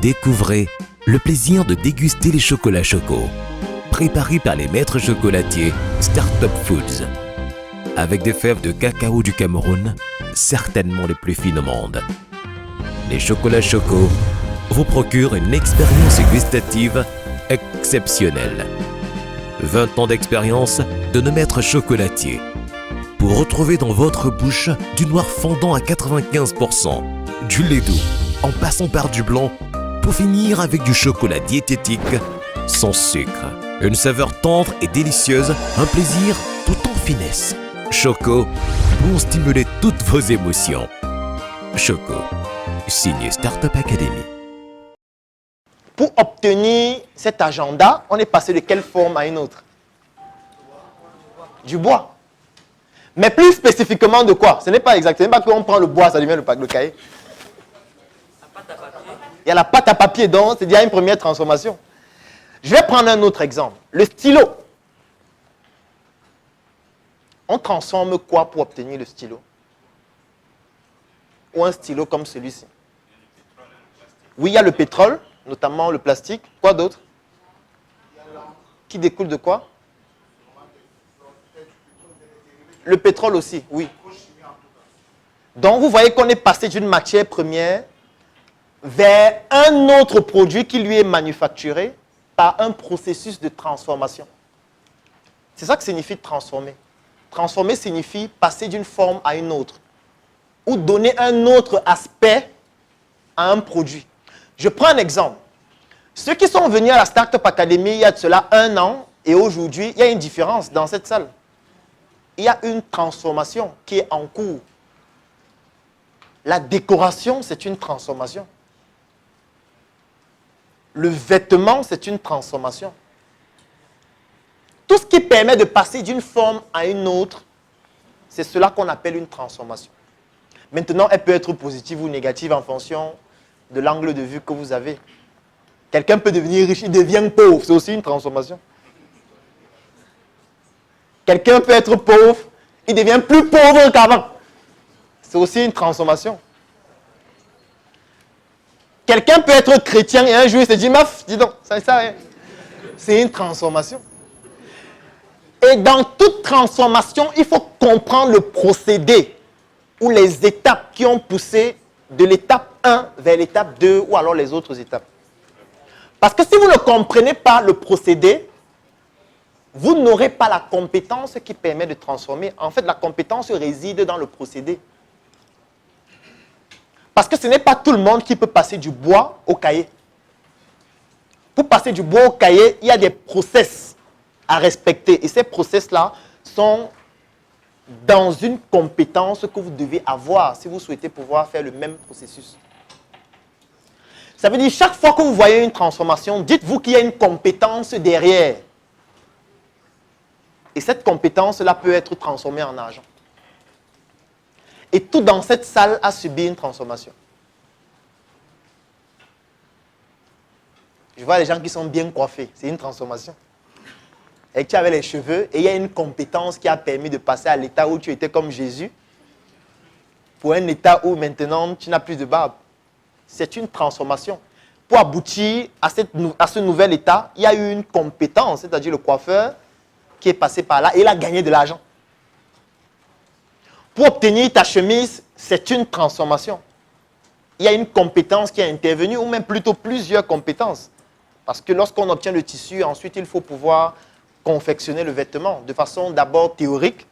Découvrez le plaisir de déguster les chocolats Choco, préparés par les maîtres chocolatiers Startup Foods. Avec des fèves de cacao du Cameroun, certainement les plus fines au monde. Les chocolats Choco vous procurent une expérience gustative exceptionnelle. 20 ans d'expérience de nos maîtres chocolatiers pour retrouver dans votre bouche du noir fondant à 95%, du lait doux en passant par du blanc pour finir avec du chocolat diététique sans sucre. Une saveur tendre et délicieuse, un plaisir tout en finesse. Choco pour stimuler toutes vos émotions. Choco, signé Startup Academy. Pour obtenir cet agenda, on est passé de quelle forme à une autre? Du bois. Mais plus spécifiquement de quoi? Ce n'est pas exactement pas qu'on prend le bois, ça devient le cahier. Il y a la pâte à papier, donc c'est déjà une première transformation. Je vais prendre un autre exemple. Le stylo. On transforme quoi pour obtenir le stylo? Ou un stylo comme celui-ci? Oui, il y a le pétrole, notamment le plastique. Quoi d'autre? Qui découle de quoi? Le pétrole aussi, oui. Donc, vous voyez qu'on est passé d'une matière première vers un autre produit qui lui est manufacturé par un processus de transformation. C'est ça que signifie transformer. Transformer signifie passer d'une forme à une autre ou donner un autre aspect à un produit. Je prends un exemple. Ceux qui sont venus à la Startup Academy il y a de cela 1 an et aujourd'hui, il y a une différence dans cette salle. Il y a une transformation qui est en cours. La décoration, c'est une transformation. Le vêtement, c'est une transformation. Tout ce qui permet de passer d'une forme à une autre, c'est cela qu'on appelle une transformation. Maintenant, elle peut être positive ou négative en fonction de l'angle de vue que vous avez. Quelqu'un peut devenir riche, il devient pauvre, c'est aussi une transformation. Quelqu'un peut être pauvre, il devient plus pauvre qu'avant. C'est aussi une transformation. Quelqu'un peut être chrétien et un jour il se dit, maf, dis donc, ça sert à rien. C'est une transformation. Et dans toute transformation, il faut comprendre le procédé ou les étapes qui ont poussé de l'étape 1 vers l'étape 2 ou alors les autres étapes. Parce que si vous ne comprenez pas le procédé, vous n'aurez pas la compétence qui permet de transformer. En fait, la compétence réside dans le procédé. Parce que ce n'est pas tout le monde qui peut passer du bois au cahier. Pour passer du bois au cahier, il y a des process à respecter. Et ces process-là sont dans une compétence que vous devez avoir si vous souhaitez pouvoir faire le même processus. Ça veut dire chaque fois que vous voyez une transformation, dites-vous qu'il y a une compétence derrière. Et cette compétence-là peut être transformée en argent. Et tout dans cette salle a subi une transformation. Je vois les gens qui sont bien coiffés. C'est une transformation. Et tu avais les cheveux et il y a une compétence qui a permis de passer à l'état où tu étais comme Jésus pour un état où maintenant tu n'as plus de barbe. C'est une transformation. Pour aboutir à ce nouvel état, il y a eu une compétence, c'est-à-dire le coiffeur qui est passé par là et il a gagné de l'argent. Pour obtenir ta chemise, c'est une transformation. Il y a une compétence qui est intervenue, ou même plutôt plusieurs compétences. Parce que lorsqu'on obtient le tissu, ensuite il faut pouvoir confectionner le vêtement de façon d'abord théorique,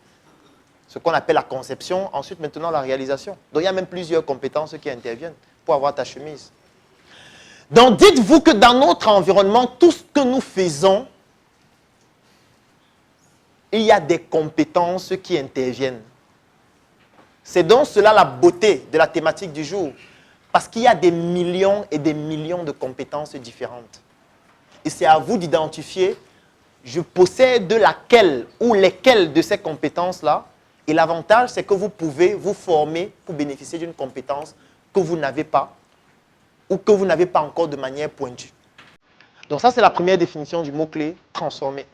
ce qu'on appelle la conception, ensuite maintenant la réalisation. Donc il y a même plusieurs compétences qui interviennent pour avoir ta chemise. Donc dites-vous que dans notre environnement, tout ce que nous faisons, il y a des compétences qui interviennent. C'est donc cela la beauté de la thématique du jour. Parce qu'il y a des millions et des millions de compétences différentes. Et c'est à vous d'identifier, je possède laquelle ou lesquelles de ces compétences-là. Et l'avantage, c'est que vous pouvez vous former pour bénéficier d'une compétence que vous n'avez pas ou que vous n'avez pas encore de manière pointue. Donc ça, c'est la première définition du mot-clé, transformer.